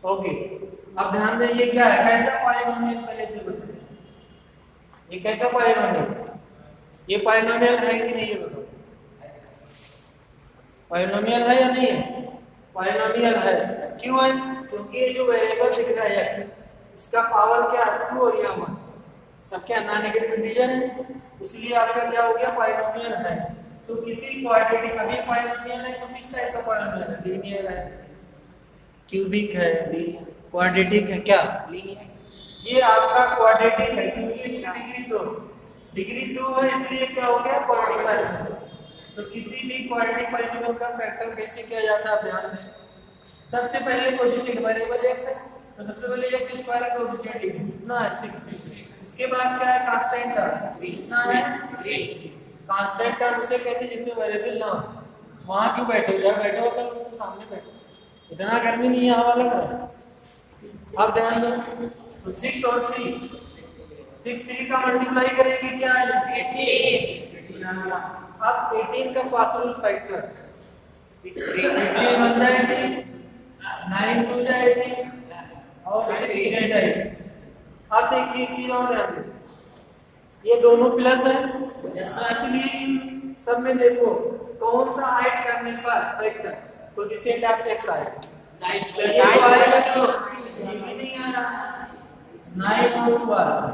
Okay, अब ध्यान दें ये क्या है, कैसा पॉलिनोमियल पहले तो बताइए, ये कैसा पॉलिनोमियल, ये पॉलिनोमियल है कि नहीं ये बताओ, पॉलिनोमियल है या नहीं है, पॉलिनोमियल है, क्यों है, क्योंकि ये जो वेरिएबल दिख रहा है x, इसका पावर क्या है 2 और यह 1, सब क्या नॉन नेगेटिव इंटीजर है, इसलिए आपका क्या हो गया पॉलिनोमियल है। तो किसी क्वाड्रेटिक का भी पॉलिनोमियल है, तो किस टाइप का पॉलिनोमियल है, लीनियर है, क्यूबिक है, क्वाड्रेटिक है, क्या ये आपका क्वाड्रेटिक है, क्योंकि इसकी डिग्री 2 है, इसलिए क्या हो गया क्वाड्रेटिक। तो किसी भी क्वाड्रेटिक पॉलिनोमियल का फैक्टर कैसे किया जाता है आप ध्यान दें। सबसे पहले कोएफिशिएंट वेरिएबल x है, तो सबसे पहले x स्क्वायर का कोएफिशिएंट कितना है 6, इसके बाद क्या है कांस्टेंट टर्म कितना है 3, कांस्टेंट टर्म उसे कहते हैं जिसमें वेरिएबल ना हो, वहां क्यों बैठे, इधर बैठे हो तो सामने बैठो, इतना गर्मी नहीं यहाँ वाला है। अब ध्यान दो, तो 6 और 3 का मल्टीप्लाई करेंगे क्या है 18, अब 18 का पॉसिबल फैक्टर 18 बन जाएगी, 9 टू जाएगी और 6 जाएगी। अब देखिए एक चीज और ध्यान दें, ये दोनों प्लस है, इसलिए सब में देखो कौन सा ऐड करने पर फैक्टर, तो जिससे डायरेक्ट x आएगा, ये तो आएगा जो ये नहीं आ रहा 9 और 2 आ रहा,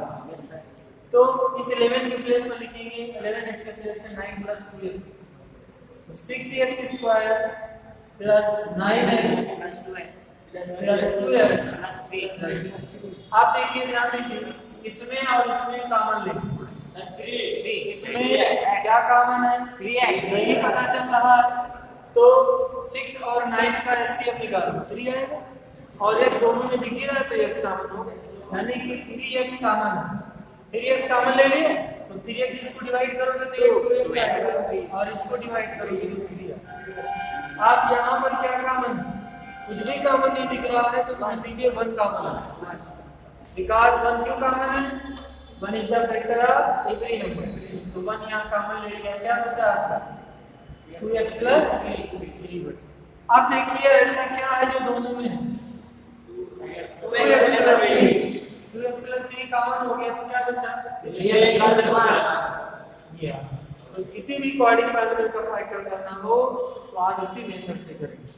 तो इस 11 के प्लेस में लिखेंगे 11x के प्लेस में 9 प्लस 2x, तो 6x square plus 9x plus 2x। आप देखिए ध्यान दीजिए, इसमें और इसमें कॉमन लेंगे, इसमें क्या कॉमन है 3x, नहीं पता चल रहा, तो 6 और 9 का एचसीएफ निकालो 3 आएगा, और x दोनों में दिख ही रहा है तो x कॉमन हो, यानी कि 3x कॉमन है, 3x कॉमन ले लिए, तो 3x इसको डिवाइड करोगे तो ये 2x आएगा, और इसको डिवाइड करोगे तो 3 आएगा। आप यहाँ पर क्या कॉमन, कुछ भी कॉमन नहीं दिख रहा है, तो समझ लीजिए 1 कॉमन है, बिकॉज़ 1 क्यों कॉमन है, 1 is the factor of every number, तो 1 यहाँ कॉमन ले लिया, क्या बचा आपका 2x प्लस 3 बचा। अब देखिए ऐसा क्या है जो दोनों में है, 2x प्लस 3 कॉमन हो गया, तो क्या बचा ये। तो किसी भी क्वाड्रेटिक पॉलिनोमियल का फैक्टर करना हो तो आप इसी मेथड से करेंगे,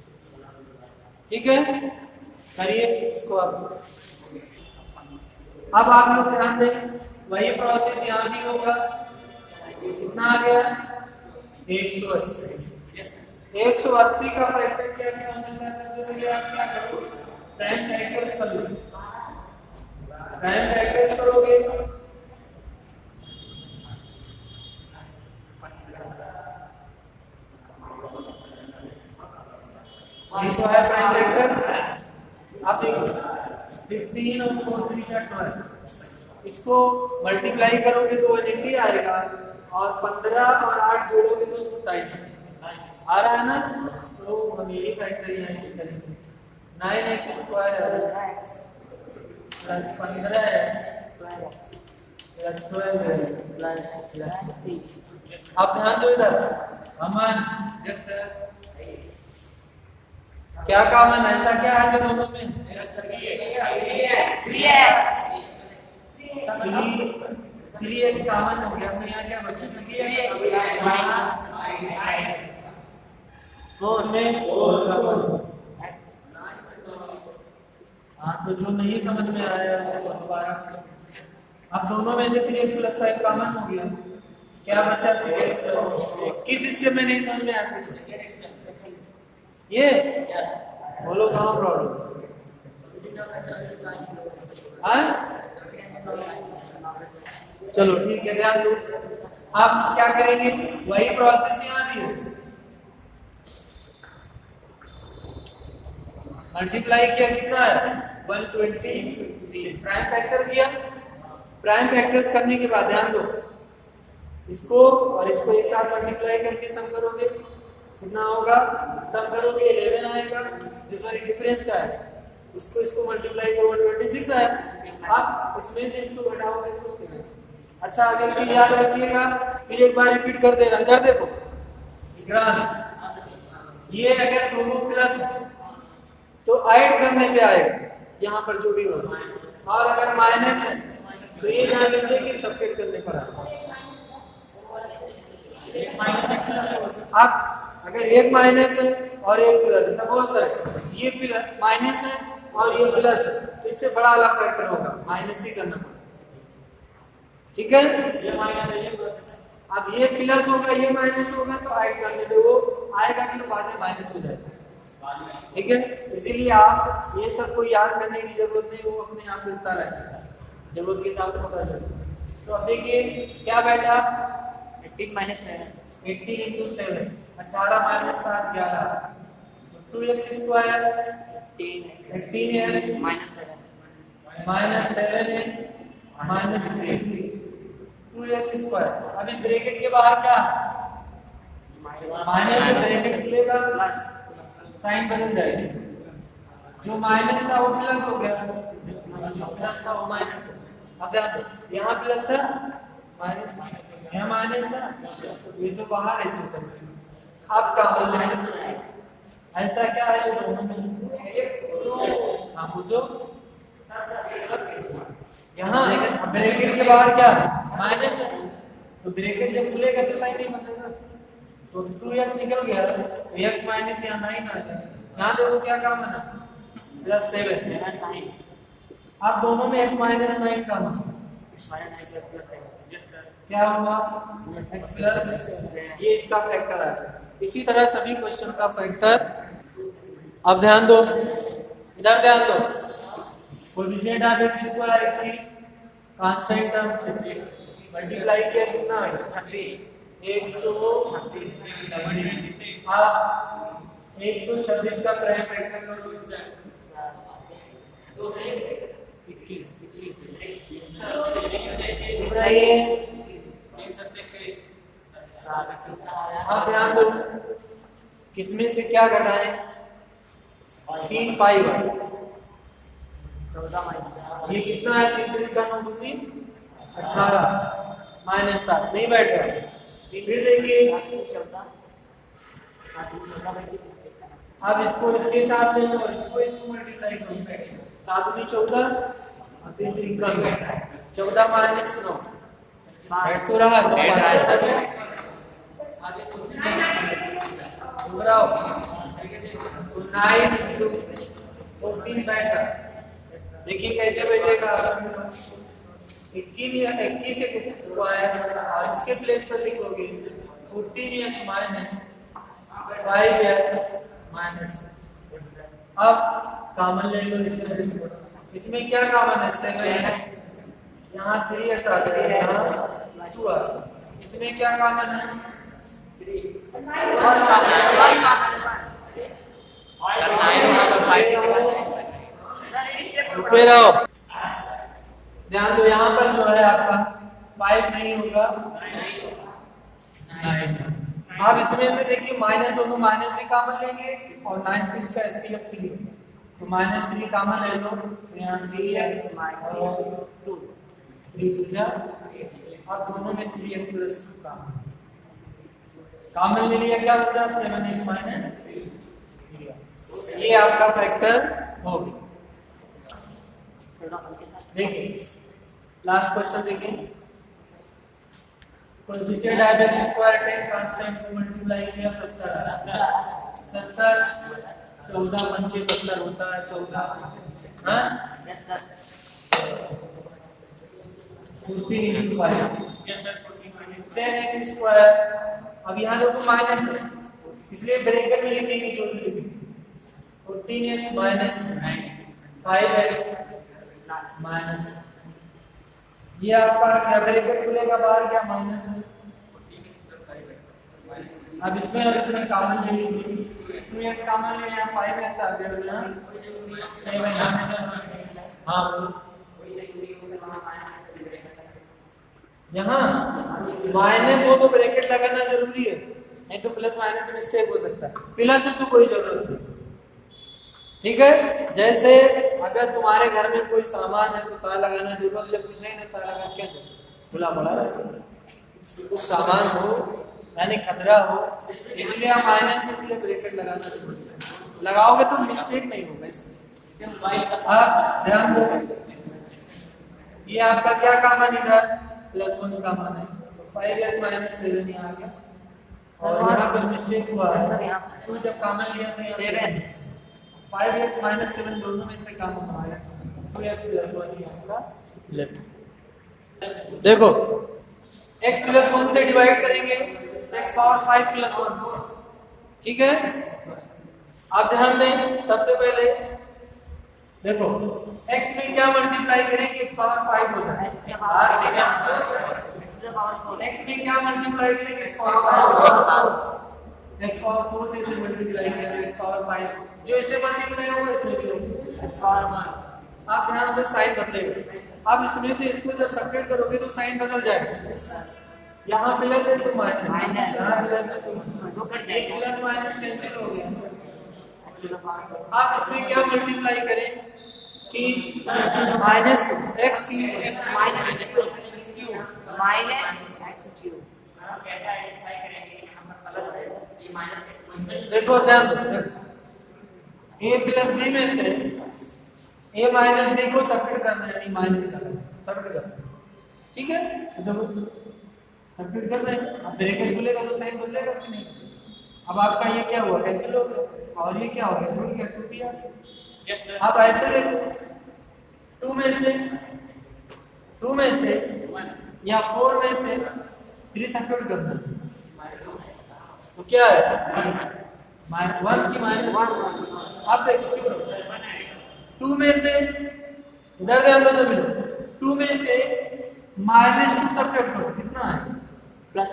ठीक है, करिए इसको आप। अब आप लोग ध्यान दें, वही प्रोसेस यहाँ भी होगा, कितना आ गया 180 का फैक्टर क्या क्या हो सकता है, तो पहले आप क्या करो प्राइम फैक्टर्स कर लो, प्राइम फैक्टर्स करोगे इसको है प्राइम फैक्टर, आप देखो 15 और 4 3 का 12, इसको मल्टीप्लाई करोगे तो 180 आएगा, और 15 और 8 जोड़ोगे तो 27 आ रहा है ना, तो हम यही फैक्टर यहाँ यूज करेंगे, 9x square plus 15 plus 12 plus 3। आप ध्यान दो इधर, अमन यस सर, क्या कॉमन ऐसा क्या है जो दोनों में 3x कॉमन हो गया, तो यहाँ क्या बचा 4 में 4 का, हाँ तो जो नहीं समझ में आया उसको दोबारा पढ़ो। अब दोनों में से 3x प्लस 5 कॉमन हो गया, क्या बचा 3x प्लस, किस हिस्से में नहीं समझ में आया ये बोलो, कहाँ प्रॉब्लम, चलो ठीक है, ध्यान दो। आप क्या करेंगे, वही प्रोसेस यहाँ भी हो, मल्टीप्लाई किया कितना है 120, प्राइम फैक्टर किया, प्राइम फैक्टर्स करने के बाद ध्यान दो, इसको और इसको एक साथ मल्टीप्लाई करके सम करोगे कितना होगा, सम करोगे 11 आएगा, जिसमें डिफरेंस क्या है, इसको मल्टीप्लाई करो 126 आया, आप इसमें से इसको घटाओगे तो 7। अच्छा आगे चीज याद रखिएगा, फिर एक बार रिपीट कर दे, अंदर देखो ये अगर दोनों प्लस तो ऐड करने पे आएगा यहाँ पर जो भी होगा, और अगर माइनस है तो ये जान लीजिए कि सबट्रैक्ट करने पर आएगा। अब अगर एक माइनस है और एक प्लस, सपोज है ये प्लस माइनस है और ये प्लस है, तो इससे बड़ा वाला फैक्टर होगा, माइनस ही करना पड़ेगा, ठीक है। अब ये प्लस होगा ये माइनस होगा, तो ऐड करने पे वो आएगा कि बाद में माइनस हो जाएगा, ठीक है। इसीलिए आप ये सब को याद करने की जरूरत नहीं, वो अपने आप मिलता रहता है, जरूरत के हिसाब से पता चलेगा। तो अब देखिए क्या बैठा, 18 minus 7 18 into 7, 18 minus 7 11, 2x square 18x minus 7 minus 7x minus 6 2x square. अब इस ब्रैकेट के बाहर क्या माइनस है, ब्रैकेट खुलेगा साइन बदल जाएगी, जो माइनस था वो प्लस हो गया, प्लस था वो माइनस। अब ध्यान दो यहाँ प्लस था माइनस, यहाँ माइनस था, ये तो बाहर है सूत्र में। अब क्या हो जाएगा, ऐसा क्या है जो दोनों में हाँ पूछो, यहाँ ब्रैकेट के बाहर क्या माइनस है, तो ब्रैकेट जब खुलेगा तो साइन नहीं बदलेगा, तो 2x निकल गया, तो x माइनस यहाँ 9 आ गया। यहाँ देखो क्या काम है ना, प्लस 7, अब दोनों में x माइनस 9 का मान क्या होगा, x प्लस, ये इसका फैक्टर है। इसी तरह सभी क्वेश्चन का फैक्टर। अब ध्यान दो, इधर ध्यान दो, coefficient of x square 21, constant term 6 multiply किया कितना 136, अब 126 का प्राइम फैक्टर कर दो, 21 अब ध्यान दो किसमें से क्या घटाएं, P5 है, ये कितना है, 3 का 9 दूनी 18 माइनस 7 नहीं बैठ रहा। फिर देखिए अब इसको इसके साथ ले लो, इसको मल्टीप्लाई करो, 7 दूनी 14 और 3 3 का 14 माइनस 9 बैठ तो रहा है, दोहराओ, तो 9 into 14 बैठा, देखिए कैसे बैठेगा, 21 स्क्वायर और इसके प्लेस पर लिखोगे 14x माइनस 5x माइनस 6। अब कॉमन ले लो, इसमें क्या कॉमन है, 7 है, यहाँ 3x आ गया, यहाँ 2 आ गया, इसमें क्या कॉमन है, रुके रहो, ध्यान दो यहाँ पर जो है आपका 5 नहीं होगा 9। आप इसमें से देखिए माइनस, दोनों माइनस भी कॉमन लेंगे और 9 6 का HCF 3, तो -3 कॉमन ले लो, तो यहाँ 3x और 2 3 2 जा, अब दोनों में 3x प्लस 2 कॉमन ले लिया, क्या बचा 7x माइनस, ये आपका फैक्टर हो गया। देखिए लास्ट क्वेश्चन देखिए, coefficient of x square 10 constant को मल्टीप्लाई किया 70 14 पंचे 70 होता है 14, हाँ 14 into 5, 10x स्क्वायर। अब यहाँ देखो माइनस है, इसलिए ब्रैकेट में लिखेंगे जो भी लिखेंगे, 14x माइनस 5x माइनस, ये आपका क्या ब्रैकेट खुलेगा बाहर क्या माइनस है, अब इसमें और इसमें कॉमन ले लीजिए, 2x कॉमन ले, यहाँ 5x आ गया, हाँ यहाँ माइनस हो तो ब्रैकेट लगाना जरूरी है, नहीं तो प्लस माइनस में मिस्टेक हो सकता है, प्लस हो तो कोई जरूरत नहीं, ठीक है। जैसे अगर तुम्हारे घर में कोई सामान है तो ताला लगाना जरूरत, जब पूछे ना ताला लगा क्या खुला पड़ा है, कुछ सामान हो यानी खतरा हो, इसलिए हम माइनस इसलिए ब्रैकेट लगाना जरूरी है। लगाओगे तो मिस्टेक नहीं होगा इसमें। आप ध्यान दो, ये आपका क्या कॉमन इधर +1 कॉमन है, तो 5x - 7 यहाँ आ गया। और यहाँ कुछ मिस्टेक हुआ है, 2 जब कॉमन लिया तो यहाँ 7, 5x - 7 दोनों में से कॉमन आया, 2x + 1 ये आपका लेफ्ट। देखो x + 1 से डिवाइड करेंगे x पावर 5 + 1, ठीक है। आप ध्यान दें, सबसे पहले देखो x में क्या मल्टीप्लाई करेंगे, x पावर 5 होता है, x में क्या मल्टीप्लाई करेंगे, x पावर 5, x पावर 4 से इसे मल्टीप्लाई करेंगे, x पावर 5 जो इसे मल्टीप्लाई होगा इसमें भी होगा x पावर 5। आप ध्यान दो, साइन बदलेगा। अब इसमें से इसको जब सब्ट्रैक्ट करोगे तो साइन बदल जाएगा, यहाँ प्लस है तो माइनस, यहाँ प्लस है तो एक प्लस माइनस कैंसिल हो गया। आप इसमें क्या मल्टीप्लाई करें कि माइनस x की x क्यूब कैसे आइडेंटिफाई करेंगे कि यहाँ पर प्लस है, ये माइनस है। देखो ध्यान दो, a प्लस b में से a माइनस b को सब्ट्रैक्ट करना है, नहीं माइनस करना, सब्ट्रैक्ट करना, ठीक है। देखो सब्ट्रैक्ट कर रहे हैं, अब ब्रैकेट खुलेगा तो साइन बदलेगा कि नहीं। अब आपका ये क्या हुआ, कैंसिल हो गया, और ये क्या हो गया, जुड़ गया, टूट गया। Yes sir. अब ऐसे देखो 2 में से या 4 में से 3 सब्ट्रैक्ट करना है, तो क्या है 1 की -1। अब देखो 2 में से इधर ध्यान दो सभी लोग, 2 में से -2 सब्ट्रैक्ट करो, कितना है प्लस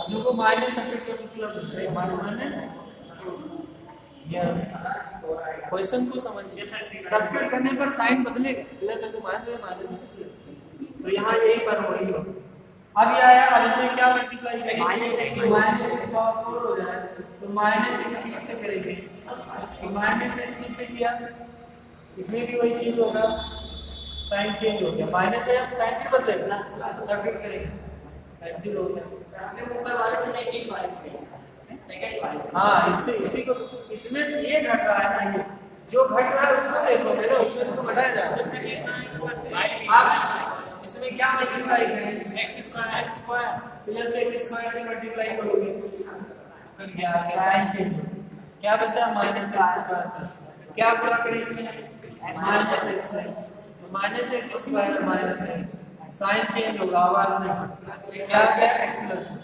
देखो माइनस सब्ट्रैक्ट करो कितना माइनस। क्वेश्चन को समझिए, सब्ट्रैक्ट करने पर साइन बदलेगा, प्लस है तो माइनस है, माइनस है, तो यहाँ यही पर वही हो। अब ये आया, अब इसमें क्या मल्टीप्लाई करेंगे, माइनस पावर 4 हो जाए तो -x³ से करेंगे, तो -x³ से किया, इसमें भी वही चीज होगा, साइन चेंज हो गया, माइनस है साइन भी बदलेगा, सब्ट्रैक्ट करेंगे, कैंसिल हो गया। हमने ऊपर वाले से नहीं, बीच वाले से सेकंड वाले से। हाँ, इससे इसी को, इसमें से ये घट रहा है ना, ये जो घट रहा है उसको देखोगे ना, उसमें से तो घटाया जाएगा। आप इसमें क्या मल्टीप्लाई करें, x² प्लस x² से मल्टीप्लाई करोगे, क्या आ गया, साइन चेंज हो, क्या बचा -x², क्या गुणा करें इसमें -x, तो -x² -x, साइन चेंज होगा, आवाज नहीं, क्या आ गया x+,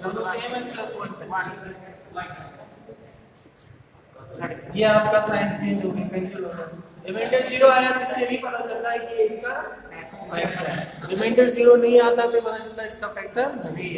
दोनों सेम है, +1 से ये आपका साइन चेंज हो गया, कैंसिल हो गया, रिमाइंडर 0 आया तो इससे भी पता चल रहा है कि इसका फैक्टर है, रिमाइंडर 0 नहीं आता तो पता चलता है इसका फैक्टर नहीं है।